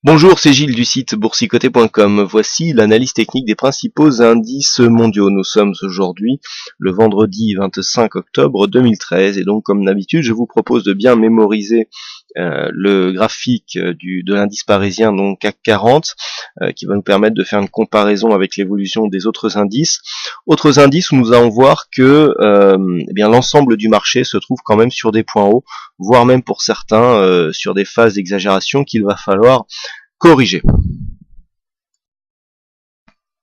Bonjour, c'est Gilles du site boursicoté.com. Voici l'analyse technique des principaux indices mondiaux. Nous sommes aujourd'hui le vendredi 25 octobre 2013 et donc comme d'habitude je vous propose de bien mémoriser le graphique de l'indice parisien, donc CAC 40, qui va nous permettre de faire une comparaison avec l'évolution des autres indices. Autres indices où nous allons voir que l'ensemble du marché se trouve quand même sur des points hauts, voire même pour certains sur des phases d'exagération qu'il va falloir corriger.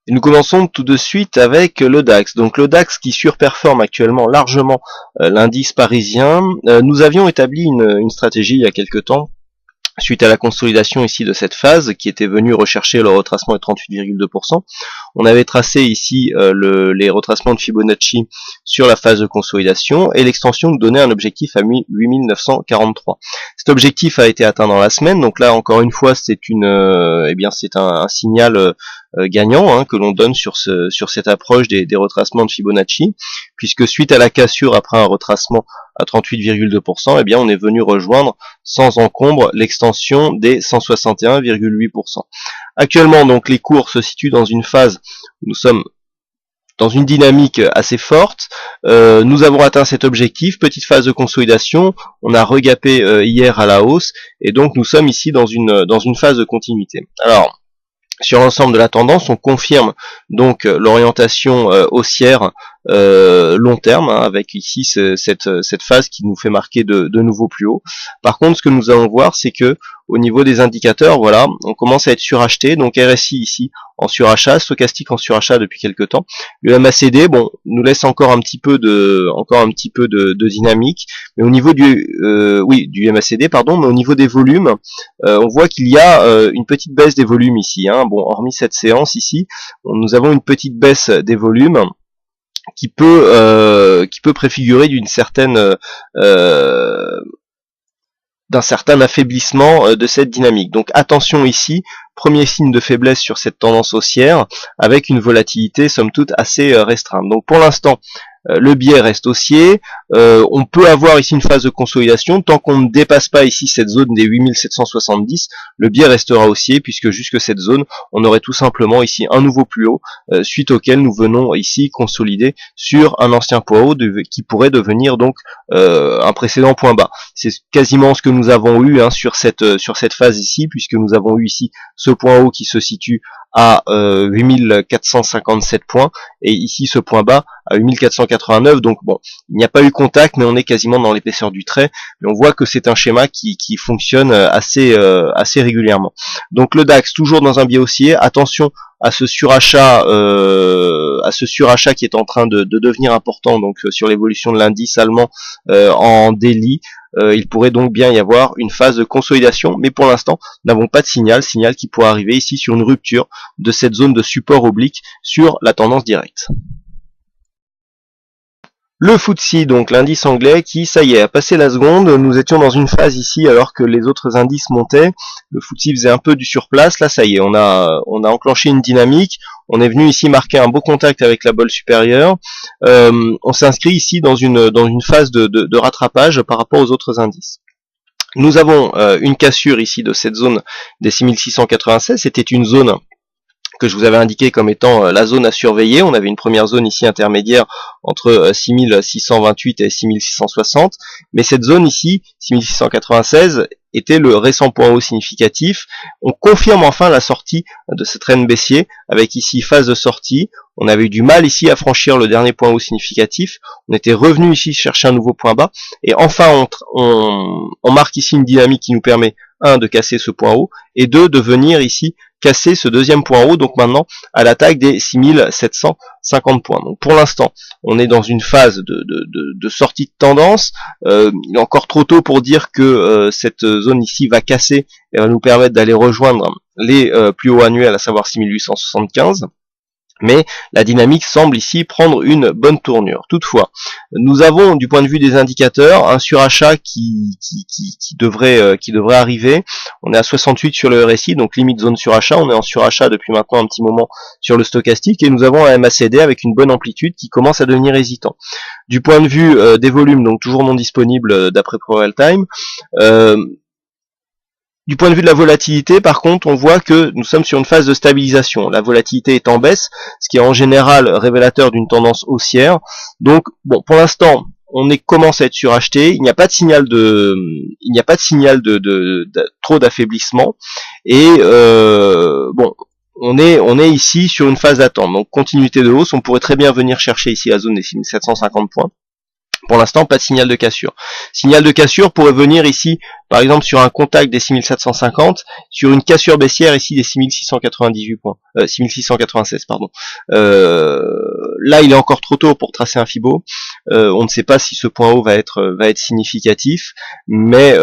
Et nous commençons tout de suite avec le DAX. Donc le DAX qui surperforme actuellement largement l'indice parisien. Nous avions établi une stratégie il y a quelque temps, suite à la consolidation ici de cette phase qui était venue rechercher le retracement de 38,2%. On avait tracé ici les retracements de Fibonacci sur la phase de consolidation et l'extension nous donnait un objectif à 8943. Cet objectif a été atteint dans la semaine, donc là encore une fois c'est un signal gagnant que l'on donne sur cette approche des retracements de Fibonacci, puisque suite à la cassure après un retracement à 38,2%, on est venu rejoindre sans encombre l'extension des 161,8%. Actuellement, donc, les cours se situent dans une phase où nous sommes dans une dynamique assez forte. Nous avons atteint cet objectif, petite phase de consolidation, on a regapé hier à la hausse, et donc nous sommes ici dans une phase de continuité. Alors, sur l'ensemble de la tendance, on confirme donc l'orientation haussière long terme, avec ici cette phase qui nous fait marquer de nouveaux plus hauts. Par contre, ce que nous allons voir, c'est que au niveau des indicateurs, voilà, on commence à être suracheté. Donc RSI ici en surachat, stochastique en surachat depuis quelques temps. Le MACD, nous laisse encore un petit peu de dynamique, mais au niveau du MACD, mais au niveau des volumes, on voit qu'il y a une petite baisse des volumes ici. Hormis cette séance ici, nous avons une petite baisse des volumes qui peut préfigurer d'un certain affaiblissement de cette dynamique. Donc attention ici, premier signe de faiblesse sur cette tendance haussière, avec une volatilité somme toute assez restreinte. Donc pour l'instant, le biais reste haussier, on peut avoir ici une phase de consolidation, tant qu'on ne dépasse pas ici cette zone des 8770, le biais restera haussier, puisque jusque cette zone, on aurait tout simplement ici un nouveau plus haut, suite auquel nous venons ici consolider sur un ancien point haut qui pourrait devenir donc un précédent point bas. C'est quasiment ce que nous avons eu sur cette phase ici, puisque nous avons eu ici ce point haut qui se situe à 8457 points, et ici ce point bas à 8489, donc il n'y a pas eu contact, mais on est quasiment dans l'épaisseur du trait, mais on voit que c'est un schéma qui fonctionne assez régulièrement. Donc le DAX toujours dans un biais haussier, attention à ce surachat qui est en train de devenir important, donc sur l'évolution de l'indice allemand en daily. Il pourrait donc bien y avoir une phase de consolidation, mais pour l'instant, nous n'avons pas de signal qui pourrait arriver ici sur une rupture de cette zone de support oblique sur la tendance directe. Le FTSE, donc l'indice anglais, qui, ça y est, a passé la seconde. Nous étions dans une phase ici alors que les autres indices montaient. Le FTSE faisait un peu du surplace. Là, ça y est, on a enclenché une dynamique. On est venu ici marquer un beau contact avec la bolle supérieure. On s'inscrit ici dans une phase de rattrapage par rapport aux autres indices. Nous avons une cassure ici de cette zone des 6696. C'était une zone que je vous avais indiqué comme étant la zone à surveiller. On avait une première zone ici intermédiaire entre 6628 et 6660, mais cette zone ici, 6696, était le récent point haut significatif. On confirme enfin la sortie de ce trend baissier, avec ici phase de sortie. On avait eu du mal ici à franchir le dernier point haut significatif. On était revenu ici chercher un nouveau point bas, et enfin on marque ici une dynamique qui nous permet, 1, de casser ce point haut, et 2, de venir ici casser ce deuxième point haut, donc maintenant à l'attaque des 6750 points. Donc pour l'instant, on est dans une phase de sortie de tendance. Il est encore trop tôt pour dire que cette zone ici va casser et va nous permettre d'aller rejoindre les plus hauts annuels, à savoir 6875. Mais la dynamique semble ici prendre une bonne tournure. Toutefois, nous avons du point de vue des indicateurs un surachat qui devrait arriver. On est à 68 sur le RSI, donc limite zone surachat. On est en surachat depuis maintenant un petit moment sur le stochastique, et nous avons un MACD avec une bonne amplitude qui commence à devenir hésitant. Du point de vue des volumes, donc toujours non disponibles d'après ProRealTime, Du point de vue de la volatilité, par contre, on voit que nous sommes sur une phase de stabilisation. La volatilité est en baisse, ce qui est en général révélateur d'une tendance haussière. Donc, bon, pour l'instant, commence à être suracheté. Il n'y a pas de signal de trop d'affaiblissement. Et bon, on est ici sur une phase d'attente. Donc, continuité de hausse. On pourrait très bien venir chercher ici la zone des 6750 points. Pour l'instant, pas de signal de cassure. Signal de cassure pourrait venir ici, par exemple, sur un contact des 6750, sur une cassure baissière ici des 6698 points, 6696, pardon. Là, il est encore trop tôt pour tracer un Fibo. On ne sait pas si ce point haut va être significatif, mais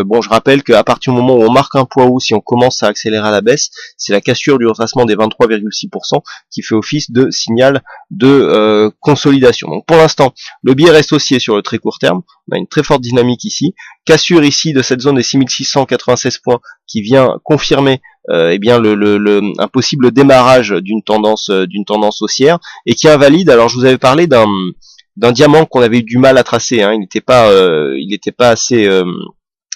bon, je rappelle qu'à partir du moment où on marque un point haut, si on commence à accélérer à la baisse, c'est la cassure du retracement des 23,6% qui fait office de signal de consolidation. Donc, pour l'instant, le biais reste haussier sur le très court terme. On a une très forte dynamique ici. Cassure ici de cette zone des 6696 points qui vient confirmer eh bien un possible démarrage d'une tendance haussière et qui invalide. Alors je vous avais parlé d'un diamant qu'on avait eu du mal à tracer. Hein. Il n'était pas assez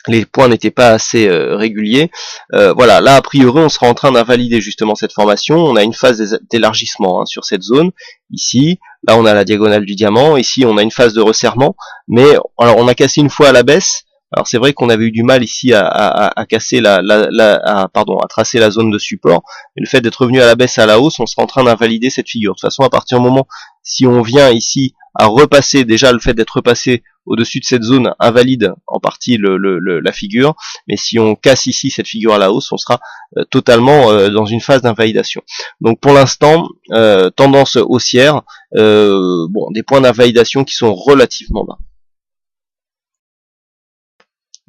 les points n'étaient pas assez réguliers. Voilà, là a priori on sera en train d'invalider justement cette formation. On a une phase d'élargissement sur cette zone. Ici, là on a la diagonale du diamant. Ici on a une phase de resserrement. Mais alors on a cassé une fois à la baisse. Alors c'est vrai qu'on avait eu du mal ici à casser à tracer la zone de support. Et le fait d'être revenu à la baisse à la hausse, on sera en train d'invalider cette figure. De toute façon, à partir du moment, si on vient ici à repasser, déjà le fait d'être repassé au-dessus de cette zone invalide en partie la figure, mais si on casse ici cette figure à la hausse, on sera totalement dans une phase d'invalidation. Donc pour l'instant, tendance haussière, bon, des points d'invalidation qui sont relativement bas.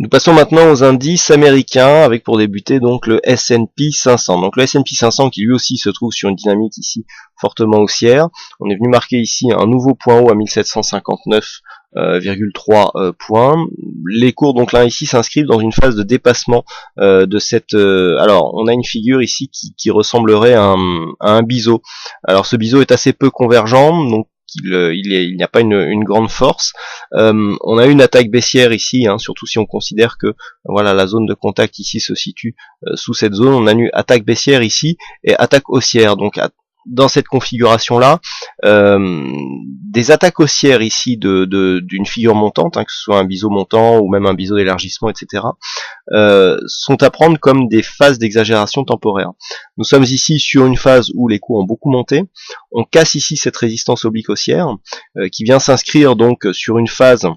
Nous passons maintenant aux indices américains avec pour débuter donc le S&P 500. Donc le S&P 500 qui lui aussi se trouve sur une dynamique ici fortement haussière. On est venu marquer ici un nouveau point haut à 1759,3 points. Les cours donc là ici s'inscrivent dans une phase de dépassement de cette. Alors on a une figure ici qui ressemblerait à un biseau. Alors ce biseau est assez peu convergent, donc il n'y a pas une grande force. On a une attaque baissière ici, surtout si on considère que voilà la zone de contact ici se situe sous cette zone. On a une attaque baissière ici et attaque haussière. Donc dans cette configuration là, des attaques haussières ici d'une figure montante, que ce soit un biseau montant ou même un biseau d'élargissement, etc., sont à prendre comme des phases d'exagération temporaire. Nous sommes ici sur une phase où les cours ont beaucoup monté. On casse ici cette résistance oblique haussière qui vient s'inscrire donc sur une phase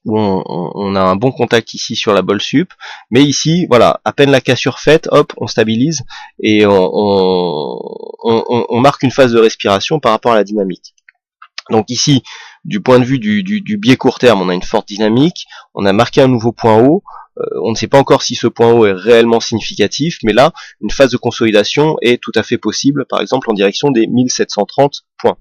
où on a un bon contact ici sur la bolle sup, mais ici, voilà, à peine la cassure faite, hop, on stabilise et on marque une phase de respiration par rapport à la dynamique. Donc ici, du point de vue du biais court terme, on a une forte dynamique, on a marqué un nouveau point haut, on ne sait pas encore si ce point haut est réellement significatif, mais là, une phase de consolidation est tout à fait possible, par exemple en direction des 1730 points.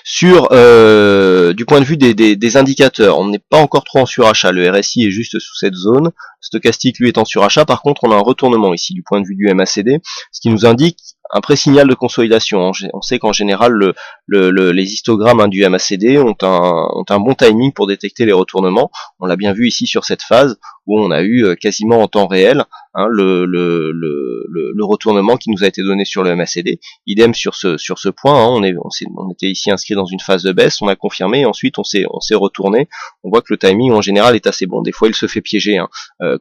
Sur du point de vue des indicateurs, on n'est pas encore trop en surachat. Le RSI est juste sous cette zone. Stochastique, lui, est en surachat. Par contre, on a un retournement ici du point de vue du MACD, ce qui nous indique un pré-signal de consolidation. On sait qu'en général, les histogrammes du MACD ont un bon timing pour détecter les retournements. On l'a bien vu ici sur cette phase où on a eu quasiment en temps réel le retournement qui nous a été donné sur le MACD. Idem sur ce point, on était ici inscrit dans une phase de baisse, on a confirmé, et ensuite on s'est retourné. On voit que le timing en général est assez bon. Des fois il se fait piéger,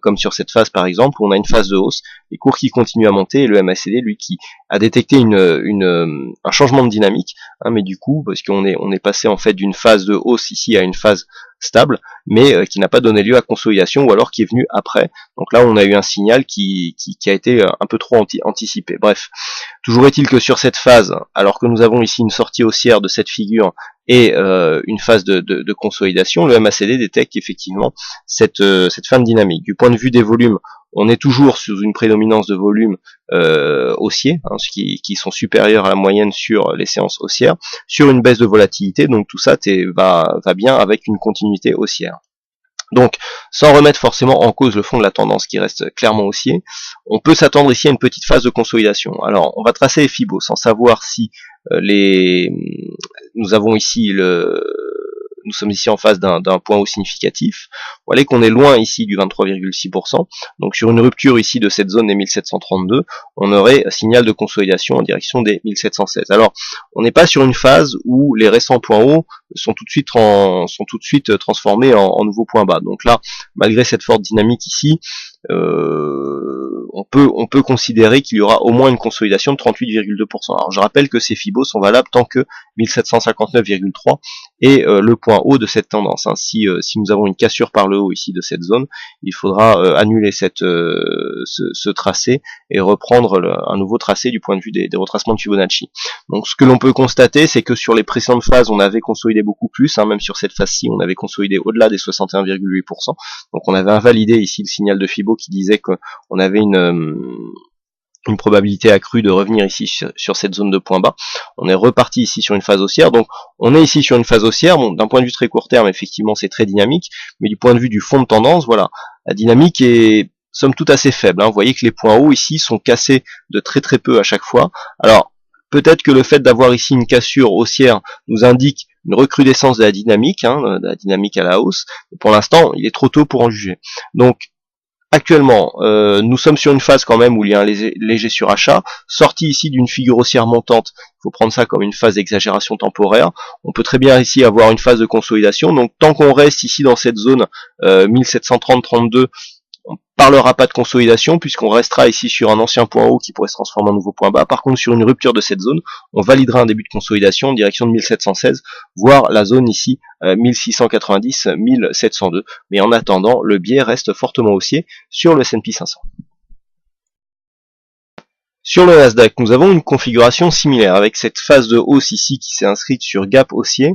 comme sur cette phase par exemple, où on a une phase de hausse, les cours qui continuent à monter, et le MACD lui qui a détecté un changement de dynamique, mais du coup, parce qu'on est passé en fait d'une phase de hausse ici à une phase stable, mais qui n'a pas donné lieu à consolidation, ou alors qui est venu après. Donc là on a eu un signal qui a été un peu trop anticipé. Bref, toujours est-il que sur cette phase, alors que nous avons ici une sortie haussière de cette figure et une phase de consolidation, le MACD détecte effectivement cette fin de dynamique. Du point de vue des volumes, on est toujours sous une prédominance de volumes haussiers, qui sont supérieurs à la moyenne sur les séances haussières, sur une baisse de volatilité, donc tout ça va bien avec une continuité haussière. Donc, sans remettre forcément en cause le fond de la tendance qui reste clairement haussier, on peut s'attendre ici à une petite phase de consolidation. Alors, on va tracer les Fibos sans savoir si nous avons ici nous sommes ici en face d'un point haut significatif. Vous voyez qu'on est loin ici du 23,6%. Donc sur une rupture ici de cette zone des 1732, on aurait un signal de consolidation en direction des 1716. Alors, on n'est pas sur une phase où les récents points hauts sont tout de suite transformés en nouveaux points bas. Donc là, malgré cette forte dynamique ici, on peut considérer qu'il y aura au moins une consolidation de 38,2%. Alors je rappelle que ces Fibos sont valables tant que 1759,3 est le point haut de cette tendance. Si nous avons une cassure par le haut ici de cette zone, il faudra annuler ce tracé et reprendre un nouveau tracé du point de vue des retracements de Fibonacci. Donc ce que l'on peut constater, c'est que sur les précédentes phases, on avait consolidé beaucoup plus, même sur cette phase-ci, on avait consolidé au-delà des 61,8%. Donc on avait invalidé ici le signal de Fibo qui disait qu'on avait une probabilité accrue de revenir ici sur cette zone de point bas. On est reparti ici sur une phase haussière, donc on est ici sur une phase haussière. Bon, d'un point de vue très court terme, effectivement c'est très dynamique, mais du point de vue du fond de tendance, voilà, la dynamique est somme toute assez faible. Vous voyez que les points hauts ici sont cassés de très très peu à chaque fois. Alors peut-être que le fait d'avoir ici une cassure haussière nous indique une recrudescence de la dynamique à la hausse. Mais pour l'instant, il est trop tôt pour en juger. Donc actuellement, nous sommes sur une phase quand même où il y a un léger surachat, sorti ici d'une figure haussière montante. Il faut prendre ça comme une phase d'exagération temporaire. On peut très bien ici avoir une phase de consolidation. Donc tant qu'on reste ici dans cette zone 1730-32, on ne parlera pas de consolidation puisqu'on restera ici sur un ancien point haut qui pourrait se transformer en nouveau point bas. Par contre, sur une rupture de cette zone, on validera un début de consolidation en direction de 1716, voire la zone ici 1690-1702. Mais en attendant, le biais reste fortement haussier sur le S&P 500. Sur le Nasdaq, nous avons une configuration similaire avec cette phase de hausse ici qui s'est inscrite sur gap haussier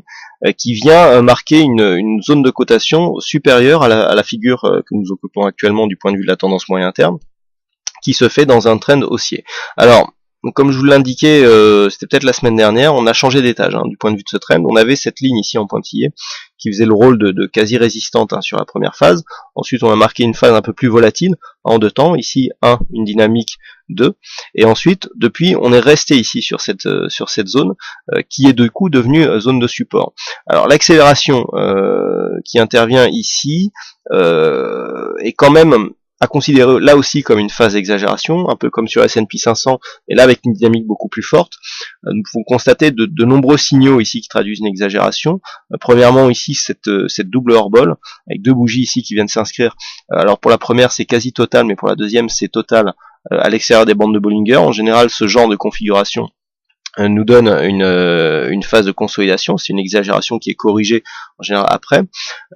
qui vient marquer une zone de cotation supérieure à la figure que nous occupons actuellement du point de vue de la tendance moyen terme, qui se fait dans un trend haussier. Alors, comme je vous l'indiquais, c'était peut-être la semaine dernière, on a changé d'étage du point de vue de ce trend. On avait cette ligne ici en pointillé qui faisait le rôle de quasi-résistante sur la première phase. Ensuite, on a marqué une phase un peu plus volatile en deux temps. Ici, une dynamique 2. Et ensuite, depuis, on est resté ici sur cette zone qui est du coup devenue zone de support. Alors, l'accélération qui intervient ici est quand même à considérer là aussi comme une phase d'exagération, un peu comme sur S&P 500, et là avec une dynamique beaucoup plus forte. Nous pouvons constater de nombreux signaux ici qui traduisent une exagération. Premièrement ici cette double hors-bol, avec deux bougies ici qui viennent s'inscrire. Alors pour la première c'est quasi total, mais pour la deuxième c'est total à l'extérieur des bandes de Bollinger. En général ce genre de configuration nous donne une phase de consolidation, c'est une exagération qui est corrigée en général après.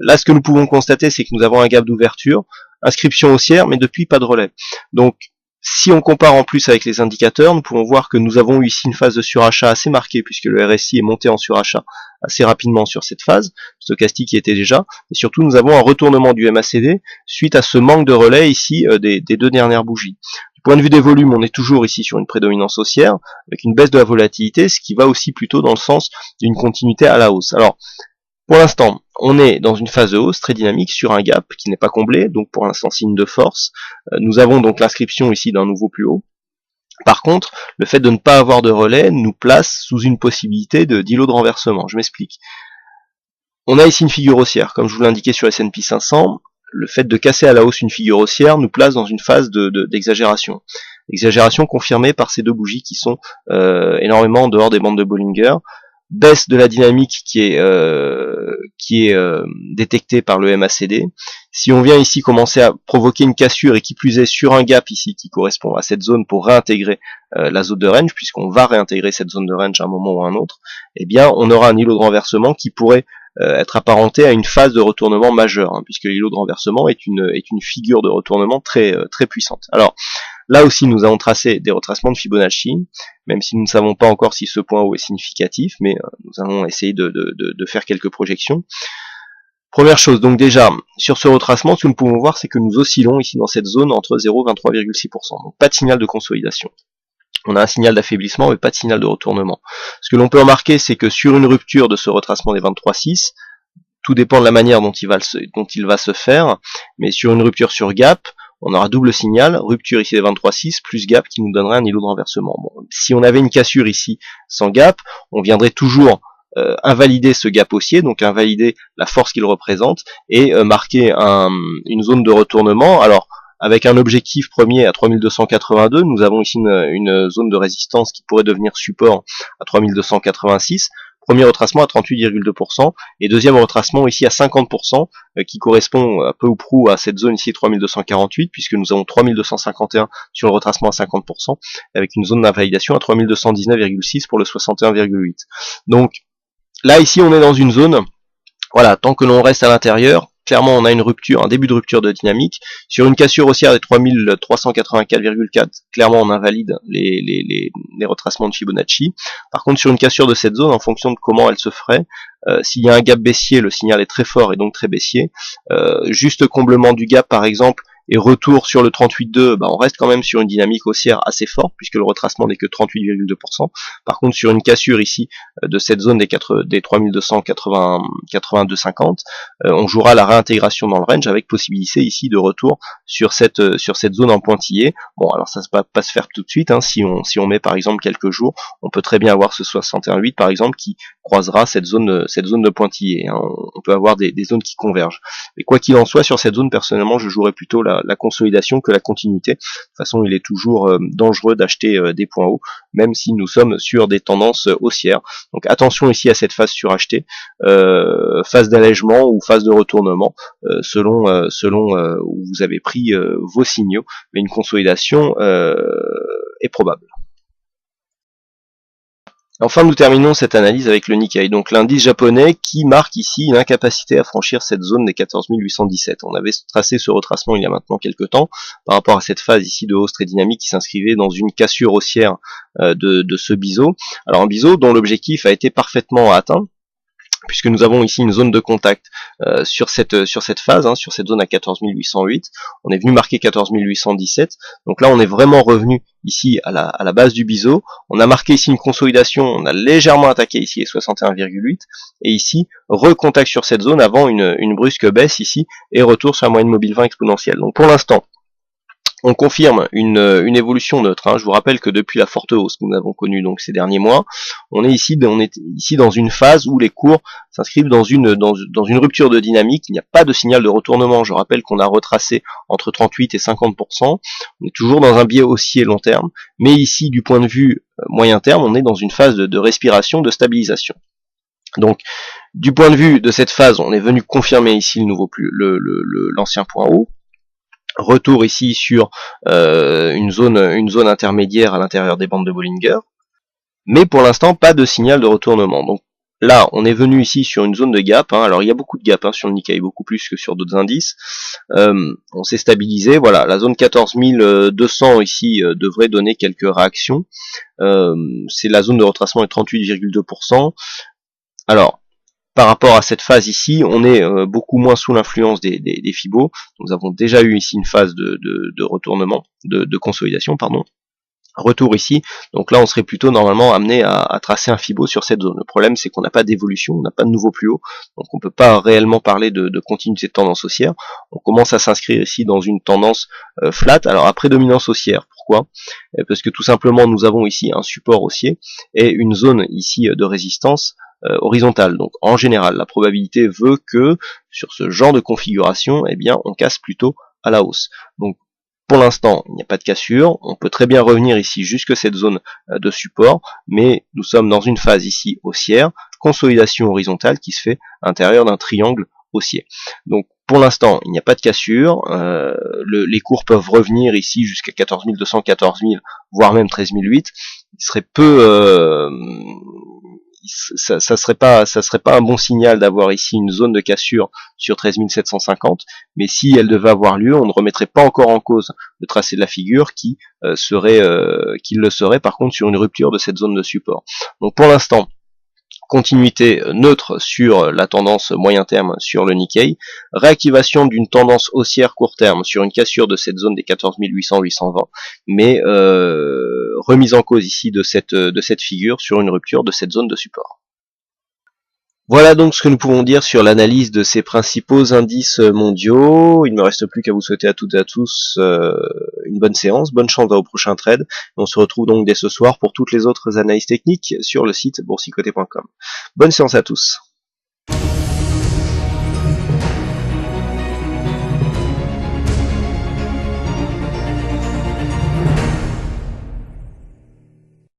Là ce que nous pouvons constater c'est que nous avons un gap d'ouverture, inscription haussière, mais depuis pas de relais. Donc si on compare en plus avec les indicateurs, nous pouvons voir que nous avons eu ici une phase de surachat assez marquée, puisque le RSI est monté en surachat assez rapidement sur cette phase, stochastique qui était déjà, et surtout nous avons un retournement du MACD suite à ce manque de relais ici des deux dernières bougies. Du point de vue des volumes, on est toujours ici sur une prédominance haussière, avec une baisse de la volatilité, ce qui va aussi plutôt dans le sens d'une continuité à la hausse. Alors, pour l'instant, on est dans une phase de hausse très dynamique sur un gap qui n'est pas comblé, donc pour l'instant signe de force. Nous avons donc l'inscription ici d'un nouveau plus haut. Par contre, le fait de ne pas avoir de relais nous place sous une possibilité d'îlot de renversement. Je m'explique. On a ici une figure haussière, comme je vous l'indiquais sur S&P 500. Le fait de casser à la hausse une figure haussière nous place dans une phase d'exagération. Exagération confirmée par ces deux bougies qui sont énormément en dehors des bandes de Bollinger. Baisse de la dynamique qui est détectée par le MACD. Si on vient ici commencer à provoquer une cassure et qui plus est sur un gap ici qui correspond à cette zone pour réintégrer la zone de range, puisqu'on va réintégrer cette zone de range à un moment ou à un autre, eh bien on aura un îlot de renversement qui pourrait être apparenté à une phase de retournement majeur, puisque l'îlot de renversement est une figure de retournement très puissante. Alors là aussi, nous avons tracé des retracements de Fibonacci, même si nous ne savons pas encore si ce point haut est significatif, mais nous allons essayer de faire quelques projections. Première chose, donc déjà, sur ce retracement, ce que nous pouvons voir, c'est que nous oscillons ici dans cette zone entre 0 et 23,6%, donc pas de signal de consolidation. On a un signal d'affaiblissement, mais pas de signal de retournement. Ce que l'on peut remarquer, c'est que sur une rupture de ce retracement des 23,6, tout dépend de la manière dont il va se faire, mais sur une rupture sur gap, on aura double signal, rupture ici des 23,6 plus gap qui nous donnerait un îlot de renversement. Bon, si on avait une cassure ici sans gap, on viendrait toujours invalider ce gap haussier, donc invalider la force qu'il représente, et marquer une zone de retournement. Alors avec un objectif premier à 3282, nous avons ici une zone de résistance qui pourrait devenir support à 3286. Premier retracement à 38,2% et deuxième retracement ici à 50% qui correspond à peu ou prou à cette zone ici 3248 puisque nous avons 3251 sur le retracement à 50% avec une zone d'invalidation à 3219,6 pour le 61,8. Donc là ici on est dans une zone, voilà, tant que l'on reste à l'intérieur, clairement on a une rupture, un début de rupture de dynamique. Sur une cassure haussière des 3384,4, clairement on invalide les retracements de Fibonacci. Par contre sur une cassure de cette zone, en fonction de comment elle se ferait, s'il y a un gap baissier, le signal est très fort et donc très baissier. Juste comblement du gap par exemple, et retour sur le 38,2, on reste quand même sur une dynamique haussière assez forte puisque le retracement n'est que 38,2%. Par contre sur une cassure ici de cette zone des 3250, on jouera la réintégration dans le range avec possibilité ici de retour sur cette zone en pointillé. Bon alors ça ne va pas se faire tout de suite, hein. Si on met par exemple quelques jours, on peut très bien avoir ce 61,8 par exemple qui croisera cette zone de pointillé, hein. On peut avoir des zones qui convergent. Mais quoi qu'il en soit, sur cette zone, personnellement, je jouerais plutôt la consolidation que la continuité. De toute façon, il est toujours dangereux d'acheter des points hauts, même si nous sommes sur des tendances haussières. Donc attention ici à cette phase surachetée, phase d'allègement ou phase de retournement, selon où vous avez pris vos signaux. Mais une consolidation est probable. Enfin, nous terminons cette analyse avec le Nikkei, donc l'indice japonais qui marque ici une incapacité à franchir cette zone des 14 817. On avait tracé ce retracement il y a maintenant quelques temps par rapport à cette phase ici de hausse très dynamique qui s'inscrivait dans une cassure haussière de ce biseau. Alors un biseau dont l'objectif a été parfaitement atteint, puisque nous avons ici une zone de contact sur cette phase, hein, sur cette zone à 14 808. On est venu marquer 14 817. Donc là, on est vraiment revenu ici à la base du biseau. On a marqué ici une consolidation. On a légèrement attaqué ici les 61,8. Et ici, recontact sur cette zone avant une brusque baisse ici et retour sur la moyenne mobile 20 exponentielle. Donc pour l'instant, on confirme une évolution neutre, hein. Je vous rappelle que depuis la forte hausse que nous avons connue donc ces derniers mois, on est ici dans une phase où les cours s'inscrivent dans une rupture de dynamique. Il n'y a pas de signal de retournement. Je rappelle qu'on a retracé entre 38 et 50%. On est toujours dans un biais haussier long terme, mais ici du point de vue moyen terme, on est dans une phase de respiration, de stabilisation. Donc du point de vue de cette phase, on est venu confirmer ici l'ancien point haut. Retour ici sur une zone intermédiaire à l'intérieur des bandes de Bollinger, mais pour l'instant pas de signal de retournement. Donc là on est venu ici sur une zone de gap, hein. Alors il y a beaucoup de gap, hein, sur le Nikkei, beaucoup plus que sur d'autres indices. On s'est stabilisé, voilà, la zone 14 200 ici devrait donner quelques réactions. C'est la zone de retracement de 38,2%. Alors par rapport à cette phase ici, on est beaucoup moins sous l'influence des Fibos. Nous avons déjà eu ici une phase de retournement, de consolidation, pardon. Retour ici, donc là on serait plutôt normalement amené à tracer un Fibo sur cette zone. Le problème c'est qu'on n'a pas d'évolution, on n'a pas de nouveau plus haut, donc on ne peut pas réellement parler de continuité de tendance haussière. On commence à s'inscrire ici dans une tendance flat, alors à prédominance haussière. Pourquoi? Parce que tout simplement nous avons ici un support haussier et une zone ici de résistance horizontale. Donc en général, la probabilité veut que sur ce genre de configuration, eh bien, on casse plutôt à la hausse. Donc pour l'instant, il n'y a pas de cassure. On peut très bien revenir ici jusque cette zone de support, mais nous sommes dans une phase ici haussière, consolidation horizontale qui se fait à l'intérieur d'un triangle haussier. Donc pour l'instant, il n'y a pas de cassure. Les cours peuvent revenir ici jusqu'à 14 200, 14 000, voire même 13 008. Il serait peu ça serait pas un bon signal d'avoir ici une zone de cassure sur 13 750, mais si elle devait avoir lieu, on ne remettrait pas encore en cause le tracé de la figure qui le serait par contre sur une rupture de cette zone de support. Donc pour l'instant, continuité neutre sur la tendance moyen terme sur le Nikkei, réactivation d'une tendance haussière court terme sur une cassure de cette zone des 14 800-820, mais remise en cause ici de cette figure sur une rupture de cette zone de support. Voilà donc ce que nous pouvons dire sur l'analyse de ces principaux indices mondiaux. Il ne me reste plus qu'à vous souhaiter à toutes et à tous une bonne séance, bonne chance au prochain trade. On se retrouve donc dès ce soir pour toutes les autres analyses techniques sur le site boursicoté.com. Bonne séance à tous.